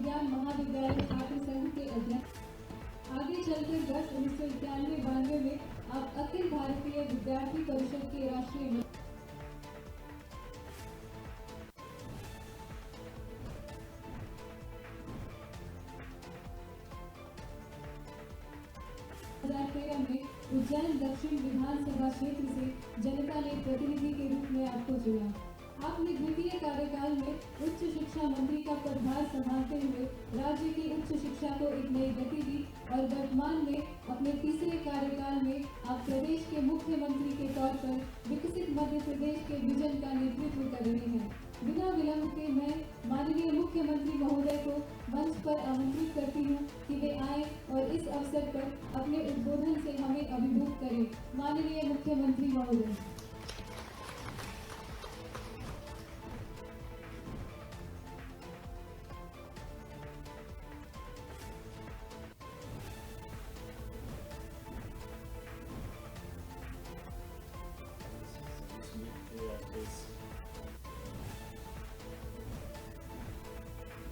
विज्ञान महाविद्यालय छात्र संघ के अध्यक्ष। आगे चलकर 10/1991-92 में आप अखिल भारतीय विद्यार्थी परिषद के राष्ट्रीय में उज्जैन दक्षिण विधानसभा क्षेत्र से जनता ने प्रतिनिधि के रूप में आपको चुना। आपने द्वितीय कार्यकाल में उच्च शिक्षा मंत्री का पदभार संभालते हुए राज्य की उच्च शिक्षा को एक नई गति दी और वर्तमान में अपने तीसरे कार्यकाल में आप प्रदेश के मुख्यमंत्री के तौर पर विकसित मध्य प्रदेश के विजन का नेतृत्व कर रहे हैं। बिना विलंब के मैं माननीय मुख्यमंत्री महोदय को मंच पर आमंत्रित करती हूं कि वे आए और इस अवसर पर अपने उद्बोधन से हमें अभिभूत करें। माननीय मुख्यमंत्री महोदय।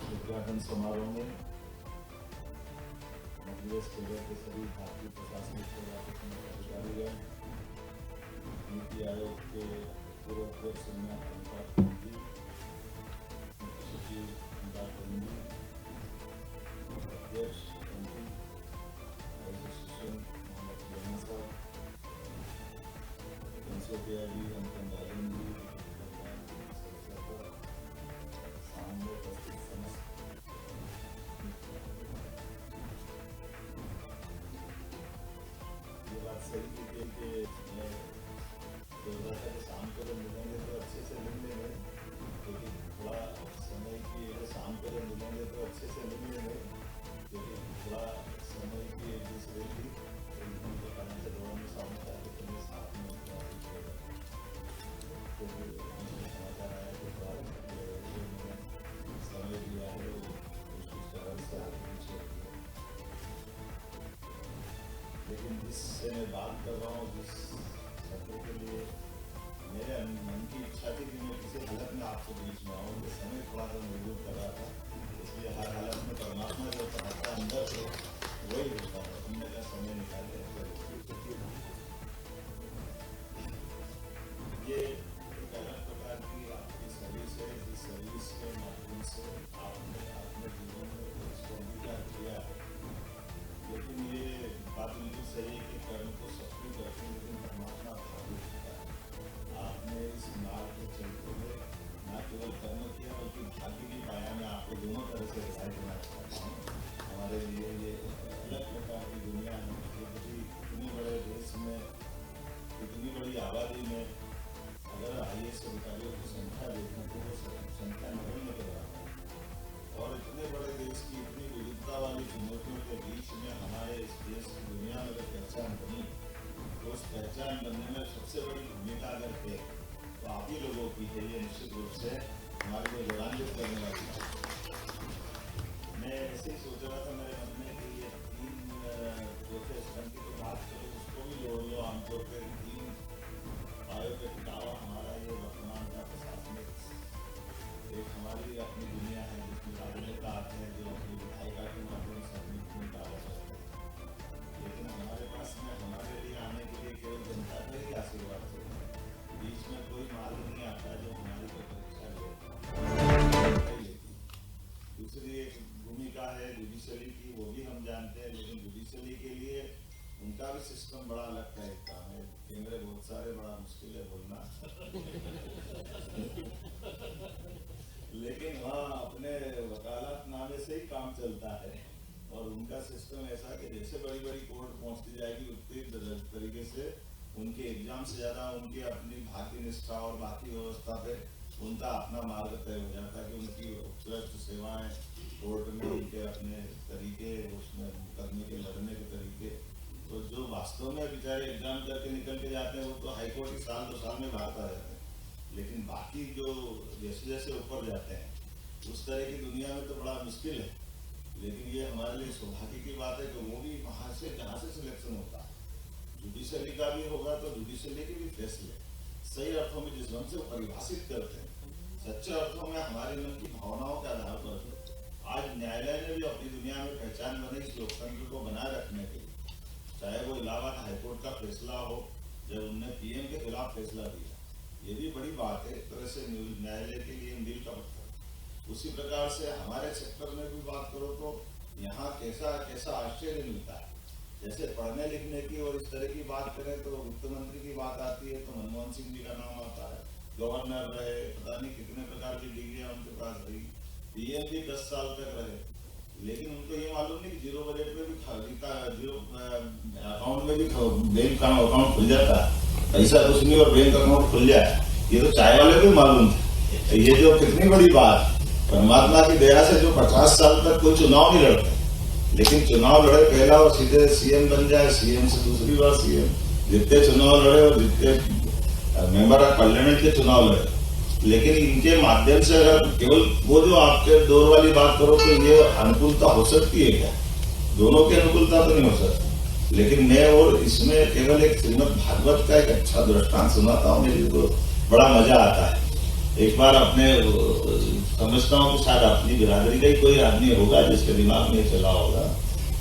उद्घाटन समारोह में मध्यप्रदेश के सभी भारतीय प्रशासनिक सेवा के अधिकारीगण, नीति आयोग के पूर्व अध्यक्ष अमिताभ जी, मुख्य सचिव अमिताभ जी, अध्यक्ष मंत्री मोहम्मद जहां साहब, कंसोटिया जी, अंकन राजन जी, सामने उपस्थित समस्त सही थी कि दो शाम को जब मिलेंगे तो अच्छे से मिल लेंगे, क्योंकि थोड़ा समय की शाम को जब मिलेंगे तो अच्छे से मिल लेंगे, क्योंकि थोड़ा समय की जिस रहेगी तो उनके कारण से दोनों में सामने जाके तुम्हें साथ में क्योंकि समाचार आया कि थोड़ा समय दिया है कोशिश कर रहा है। लेकिन जिससे मैं बात कर रहा हूँ, जिस सत्र के लिए मेरे मन की इच्छा थी कि मैं किसी हालत में आपको बीच में आऊँ, ये समय थोड़ा सा मजबूर कर रहा था, इसलिए हर हालत में परमात्मा जो चाहता अंदर से वही होता है। हमने का समय निकाले ये एक अलग प्रकार की आपकी सर्विस है, जिस सर्विस के माध्यम से आपने अपने जीवन में इसको अंगीकार किया है। लेकिन ये बात बिल्कुल सही है कि कर्म को सफल करते हैं, लेकिन परमात्मा भावी होता है। आपने इस मार्ग को चलते हुए न केवल कर्म किया बल्कि भाग्य भी पाया। मैं आपको दोनों तरह से बधाई देना चाहता हूँ। हमारे लिए ये अलग प्रकार की दुनिया है, इतनी बड़े देश में, इतनी बड़ी आबादी में अगर IAS अधिकारियों की संख्या देखें तो वो संख्या नगण्य के बराबर है। और इतने बड़े देश की इतनी विविधता वाली चुनौतियों के बीच में हमारे इस देश की दुनिया में अगर पहचान बनी, तो उस पहचान बनने में सबसे बड़ी भूमिका अगर है तो आप ही लोगों की है। ये निश्चित रूप से हमारे लिए गौरवान्वित करने वाली बात। मैं ऐसे ही सोच रहा था मेरे मन में कि ये 3 चौथे स्तंभ की तो बात करो, उसको भी जोड़ लो। आमतौर पर 3 आयोग के अलावा हमारा ये वर्तमान का प्रशासनिक एक हमारी अपनी दुनिया है, जिसमें राजनेता आते हैं जो अपनी विधायिका के माध्यम से अपनी भूमिका अदा करते हैं। लेकिन हमारे पास में हमारे लिए आने के लिए केवल जनता का ही आशीर्वाद है। बीच में कोई मार्ग नहीं आता जो हमारी को परीक्षा ले। दूसरी एक भूमिका है जुडिशरी की, वो भी हम जानते हैं, लेकिन जुडिशरी के लिए उनका भी सिस्टम बड़ा अलग टाइप का है। कैमरे बहुत सारे, बड़ा मुश्किल है बोलना लेकिन हाँ, अपने वकालतनामे से ही काम चलता है। और उनका सिस्टम ऐसा कि जैसे बड़ी बड़ी कोर्ट पहुंचती जाएगी उतनी तरीके से उनके एग्जाम से ज़्यादा उनकी अपनी भाग्य निष्ठा और बाकी व्यवस्था पे उनका अपना मार्ग तय हो जाता है कि उनकी उत्कृष्ट सेवाएं कोर्ट में, उनके अपने तरीके, उसमें मुकदमे के लड़ने के तरीके। तो जो वास्तव में बेचारे एग्जाम करके निकल के जाते हैं वो तो हाईकोर्ट की 1-2 साल में बाहर आ जाते हैं। लेकिन बाकी जो जैसे जैसे ऊपर जाते हैं उस तरह की दुनिया में तो बड़ा मुश्किल है। लेकिन ये हमारे लिए सौभाग्य की बात है कि वो भी वहाँ से जहाँ से सिलेक्शन होता है, जुडिशरी का भी होगा तो जुडिशरी के भी फैसले सही अर्थों में जिस ढंग से परिभाषित करते हैं, सच्चे अर्थों में हमारे मन की भावनाओं के आधार पर आज न्यायालय लोकतंत्र को बनाए रखने के लिए, चाहे वो इलाहाबाद हाईकोर्ट का फैसला हो जब उनने पीएम के खिलाफ फैसला दिया, ये भी बड़ी बात है। एक तरह से न्यायालय के लिए मील का पत्थर। उसी प्रकार से हमारे सेक्टर में भी बात करो तो यहाँ कैसा कैसा आश्चर्य मिलता है। जैसे पढ़ने लिखने की और इस तरह की बात करें तो वित्त मंत्री की बात आती है तो मनमोहन सिंह जी का नाम आता है, गवर्नर रहे, पता नहीं कितने प्रकार की डिग्रियां उनके पास रही, पीएम भी 10 साल तक रहे, लेकिन उनको ये मालूम नहीं कि जीरो बजट में भी जीरो अकाउंट में भी बैंक का अकाउंट खुल जाता है, पैसा कुछ नहीं और बैंक अकाउंट खुल जाए। ये तो चाय वाले को मालूम थे। ये जो कितनी बड़ी बात, परमात्मा की दया से जो 50 साल तक कोई चुनाव नहीं लड़ते, लेकिन चुनाव लड़े पहला और सीधे सीएम बन जाए, सीएम से दूसरी बार सीएम, जितने चुनाव लड़े और जितने मेंबर ऑफ पार्लियामेंट के चुनाव लड़े, लेकिन इनके माध्यम से अगर केवल वो जो आपके दौर वाली बात करो तो ये अनुकूलता हो सकती है क्या? दोनों की अनुकूलता तो नहीं हो सकती, लेकिन मैं और इसमें केवल एक श्रीमद् भागवत का एक अच्छा दृष्टांत सुनाता हूँ, मेरे को बड़ा मजा आता है। एक बार अपने समझता हूँ कि शायद अपनी बिरादरी का ही कोई आदमी होगा जिसके दिमाग में चला होगा,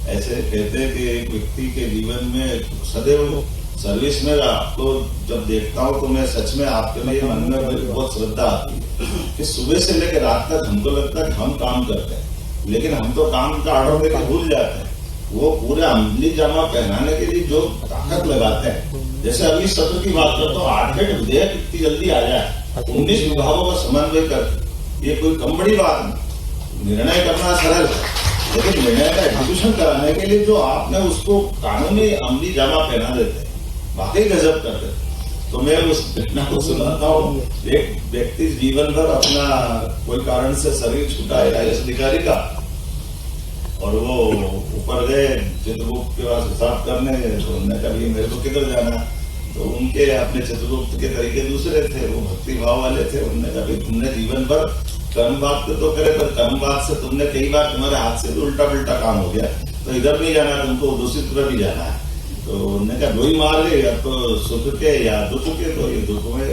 ऐसे कहते हैं कि एक व्यक्ति के जीवन में सदैव सर्विस में आपको जब देखता हूँ तो मैं सच में आपके लिए मन में बहुत श्रद्धा आती है कि सुबह से लेकर रात तक हमको लगता है कि हम काम करते हैं, लेकिन हम तो काम का ऑर्डर देकर भूल जाते हैं। वो पूरे अमली जामा पहनाने के लिए जो ताकत लगाते हैं, जैसे अगली सत्र की बात करता हूँ, 8 विधेयक इतनी जल्दी आ जाए, 19 विभागों का समन्वय कर, ये कोई कम बड़ी बात नहीं। निर्णय करना सरल है, लेकिन निर्णय का एग्जीक्यूशन कराने के लिए जो आपने उसको कानूनी अमली जामा पहना देते हैं, वाकई गजब कर देते। तो मैं उस घटना को सुनाता हूँ। एक व्यक्ति जीवन भर अपना कोई कारण से शरीर छूटा है आईएएस अधिकारी का, और वो ऊपर गए चित्रगुप्त के पास हिसाब करने, तो उन्होंने कहा मेरे को किधर जाना, तो उनके अपने चित्रगुप्त के तरीके दूसरे थे, वो भक्ति भाव वाले थे। उन्होंने कहा तुमने जीवन भर कर्मवाद तो करे, पर कर्मवाद से तुमने कई बार तुम्हारे हाथ से उल्टा पुल्टा काम हो गया, तो इधर नहीं जाना, तुमको दूसरी तरफ ही जाना है। तो उन्होंने कहा दो ही मार गए, या तो सुख के या दुख के, तो ये दुख में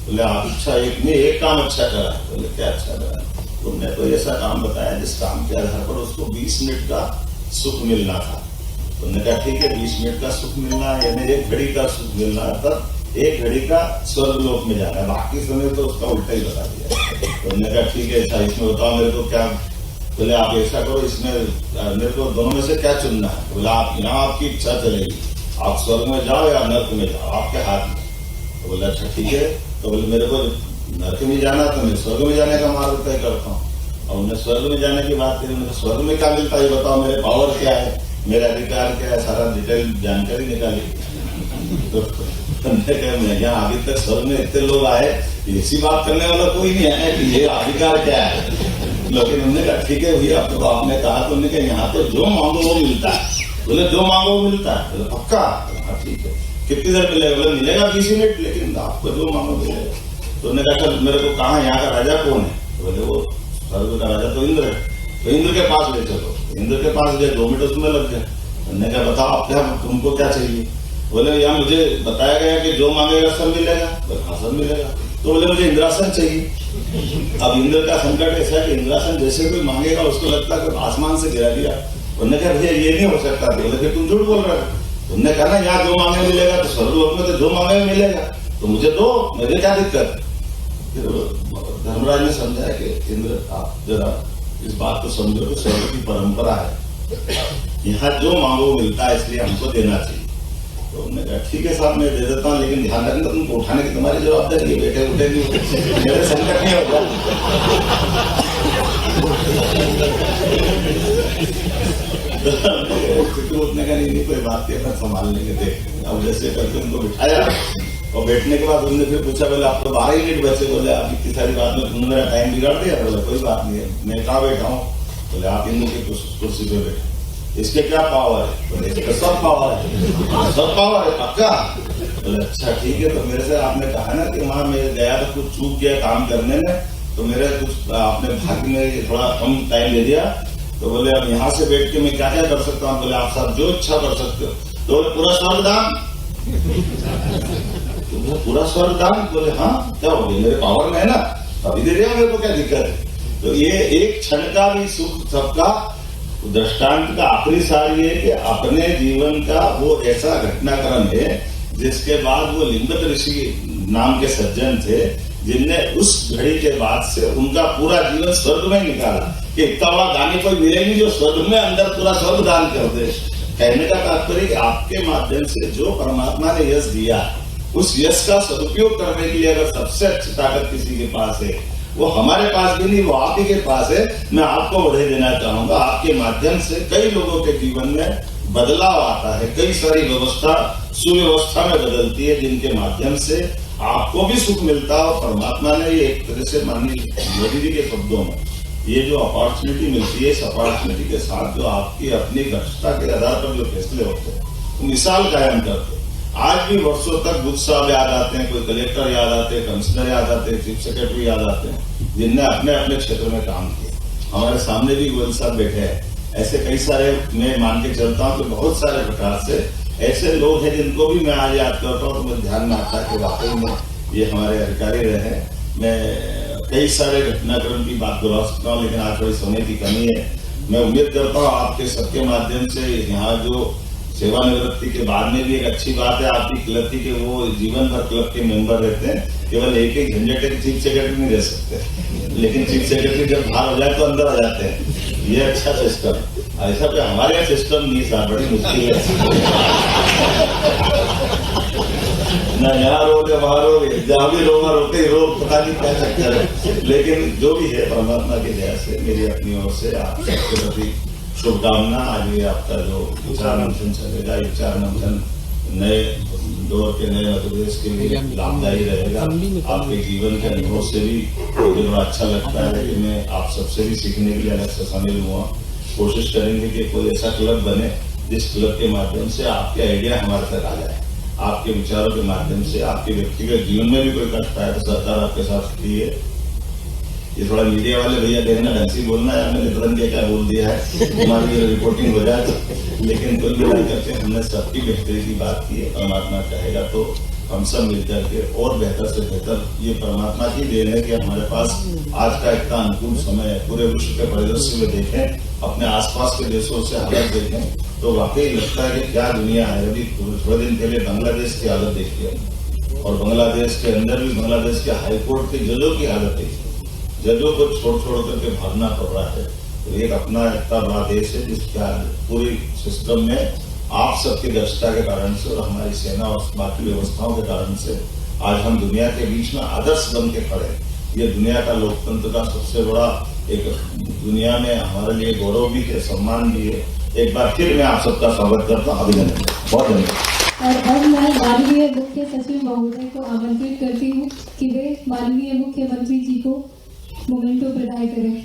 बोले आप अच्छा एक काम अच्छा करा। बोले क्या अच्छा करा? तुमने तो ऐसा काम बताया जिस काम के आधार पर उसको 20 मिनट का सुख मिलना था। उन्होंने कहा ठीक है, 20 मिनट का सुख मिलना है, यानी 1 घड़ी का सुख मिलना है, तब 1 घड़ी का स्वर्गलोक में जाना है, बाकी समय तो उसका उल्टा ही बता दिया। उन्होंने कहा ठीक है, अच्छा इसमें बताओ मेरे को क्या। बोले आप ऐसा करो, इसमें मेरे को दोनों में से क्या चुनना है? बोले आप यहाँ आपकी इच्छा चलेगी, आप स्वर्ग में जाओ या नर्क में जाओ, आपके हाथ में। तो बोले अच्छा ठीक है। तो बोले मेरे को नर्क में जाना, तो मैं स्वर्ग में जाने का मार्ग तय करता हूँ। और उन्हें स्वर्ग में जाने की बात करी, उन्हें स्वर्ग में क्या मिलता है बताओ, मेरे पावर क्या है, मेरा अधिकार क्या है, सारा डिटेल जानकारी निकाली। तो मैं यहाँ अभी तक स्वर्ग में इतने लोग आए, ऐसी बात करने वाला कोई नहीं है कि ये अधिकार क्या है। लेकिन उन्होंने कहा ठीक है भैया, तो आपने कहा, तो उन्होंने कहा यहाँ तो जो मांगो वो मिलता है। बोले जो मांगो वो मिलता है? बोले पक्का? हाँ ठीक है, कितनी देर मिलेगा? बोले मिलेगा 20 मिनट, लेकिन आपको जो मांगो मिलेगा। तो उन्होंने कहा मेरे को कहा यहाँ का राजा कौन है? तो बोले वो स्वर्ग का राजा तो इंद्र है। तो इंद्र के पास ले चलो। इंद्र के पास गए, 2 मिनट उसमें लग गए। उन्होंने कहा बताओ आप क्या, तुमको क्या चाहिए? बोले यहाँ मुझे बताया गया कि जो मांगेगा सब मिलेगा। बोले हाँ सब मिलेगा। तो बोले मुझे इंद्रासन चाहिए। अब इंद्र का संकट ऐसा है कि इंद्रासन जैसे कोई मांगेगा उसको लगता है कि आसमान से गिरा दिया। उन्होंने कहा भैया ये नहीं हो सकता। बोले फिर तुम झूठ बोल रहे हो। उन्होंने कहा ना यहाँ जो मांगे मिलेगा, तो स्वर्गलोक में तो जो मांगे मिलेगा, तो मुझे दो, मुझे क्या दिक्कत। फिर धर्मराज ने समझाया कि इंद्र आप जरा इस बात को समझो कि स्वर्ग की परंपरा है, यहाँ जो मांगो मिलता है, इसलिए हमको देना चाहिए। तो उन्होंने कहा ठीक है साहब मैं दे देता हूँ, लेकिन ध्यान रखना तुमको उठाने की तुम्हारी जवाबदारी है, बैठे उठे नहीं, मेरे संकट नहीं होगा। उठने का नहीं कोई बात नहीं, अपना संभाल लेंगे। देख अब जैसे करके उनको बिठाया, और बैठने के बाद उन्होंने फिर पूछा, बोले आप तो 12 मिनट बचे। बोले आप इतनी सारी बात में तुमने मेरा टाइम बिगाड़ दिया। बोले कोई बात नहीं है, मैं कहाँ बैठा हूँ? बोले आप इंद्र की कुर्सी पे बैठे। इसके क्या पावर है? बोले इसका सब पावर है। सब पावर है पक्का? बोले अच्छा ठीक है। तो मेरे से आपने कहा ना कि वहां मैं गया तो कुछ चूक गया काम करने में, तो मेरे कुछ आपने भाग्य में थोड़ा कम टाइम दे दिया। तो बोले अब यहाँ से बैठ के मैं क्या क्या कर सकता हूँ? बोले आप सब जो इच्छा कर सकते हो। तो बोले पूरा स्वर्ग दान? पूरा स्वर्ग दान? बोले हाँ क्या हो गया, मेरे पावर में है ना, अभी दे रहे हो, मेरे को क्या दिक्कत है। तो ये एक क्षण का भी सुख सबका दृष्टांत का आखिरी सार ये कि अपने जीवन का वो ऐसा घटनाक्रम है जिसके बाद वो लिंगत ऋषि नाम के सज्जन थे जिनने उस घड़ी के बाद से उनका पूरा जीवन स्वर्ग में निकाला कि इतना बड़ा दानी कोई मिलेगी जो स्वर्ग में अंदर पूरा स्वर्ग दान कर दे। कहने का तात्पर्य कि आपके माध्यम से जो परमात्मा ने यश दिया उस यश का सदुपयोग करने के लिए अगर सबसे अच्छी ताकत किसी के पास है वो हमारे पास भी नहीं, वो आप ही के पास है। मैं आपको बढ़े देना चाहूंगा, आपके माध्यम से कई लोगों के जीवन में बदलाव आता है, कई सारी व्यवस्था सुव्यवस्था में बदलती है जिनके माध्यम से आपको भी सुख मिलता है। और परमात्मा ने ये एक तरह से मानिए मोदी जी के शब्दों में ये जो अपॉर्चुनिटी मिलती है, इस अपॉर्चुनिटी के साथ जो आपकी अपनी दक्षता के आधार पर जो फैसले होते हैं वो मिसाल कायम करते हैं। आज भी वर्षों तक बुद्ध साहब याद आते हैं, कोई कलेक्टर याद आते हैं, कमिश्नर याद आते हैं, चीफ सेक्रेटरी याद आते हैं जिनने अपने अपने क्षेत्र में काम किया। हमारे सामने भी गोयल साहब बैठे हैं, ऐसे कई सारे मैं मान के चलता हूँ कि बहुत सारे प्रकार से ऐसे लोग हैं जिनको भी मैं आज याद करता हूँ तो मुझे ध्यान में आता है कि वाकई में ये हमारे अधिकारी रहे। मैं कई सारे घटनाक्रम की बात दोहरा सकता हूँ लेकिन आज थोड़ी समय की कमी है। मैं उम्मीद करता हूँ आपके सबके माध्यम से यहाँ जो सेवानिवृत्ति के बाद में भी एक अच्छी बात है आपकी क्लब की कि वो जीवन भर क्लब के मेंबर रहते हैं। केवल एक एक झंझट के चीफ सेक्रेटरी नहीं रह सकते, लेकिन चीफ सेक्रेटरी जब बाहर हो जाए तो अंदर आ जाते हैं। ये अच्छा सिस्टम, ऐसा पे हमारे यहाँ सिस्टम नहीं था, बड़ी मुश्किल है ना, यहाँ रोके वहां रोके, जहाँ भी रोगा रोके रोक, पता नहीं क्या चक्कर है। लेकिन जो भी है परमात्मा की दया से मेरी अपनी ओर से आप सबके प्रति शुभकामना। आज ये आपका जो विचार मंथन चलेगा, ये विचार मंथन नए दौर के नए मध्य प्रदेश के लिए लाभदायी रहेगा। आपके जीवन के अनुभव से भी मुझे बड़ा अच्छा लगता है कि मैं आप सबसे भी सीखने के लिए अलग से शामिल हुआ। कोशिश करेंगे कि कोई ऐसा क्लब बने जिस क्लब के माध्यम से आपके आइडिया हमारे तक आ जाए, आपके विचारों के माध्यम से आपके व्यक्तिगत जीवन में भी कोई कष्ट आए तो सरकार आपके साथ खड़ी है। ये थोड़ा मीडिया वाले भैया देखना ढंग से बोलना है, मैंने तुरंत क्या बोल दिया है, हमारी रिपोर्टिंग हो जाए। लेकिन कुल मिला करके हमने सबकी बेहतरी की बात की है। परमात्मा चाहेगा तो हम सब मिलकर के और बेहतर से बेहतर, ये परमात्मा की देन है कि हमारे पास आज का इतना अनुकूल समय है। पूरे विश्व के परिदृश्य में देखें, अपने आसपास के देशों से हालत देखें तो वाकई लगता है कि क्या दुनिया है। अभी थोड़े दिन पहले बांग्लादेश की हालत देखी और बांग्लादेश के अंदर भी बांग्लादेश के हाईकोर्ट के जजों की हालत देखी, जजों को छोड़ करके भागना पड़ रहा है। तो एक अपना इतना बड़ा देश है जिसका पूरी सिस्टम में आप सबकी दक्षता के कारण से और हमारी सेना और बाकी व्यवस्थाओं के कारण से आज हम दुनिया के बीच में आदर्श बन के खड़े। ये दुनिया का लोकतंत्र का सबसे बड़ा एक दुनिया में हमारे लिए गौरव भी है, सम्मान भी है। एक बार फिर मैं आप सबका स्वागत करता हूँ, अभिनंदन, बहुत धन्यवाद। और अब मैं माननीय मुख्य सचिव महोदय को आमंत्रित करती हूँ कि वे माननीय मुख्यमंत्री जी को मोमेंटो प्रदान करें।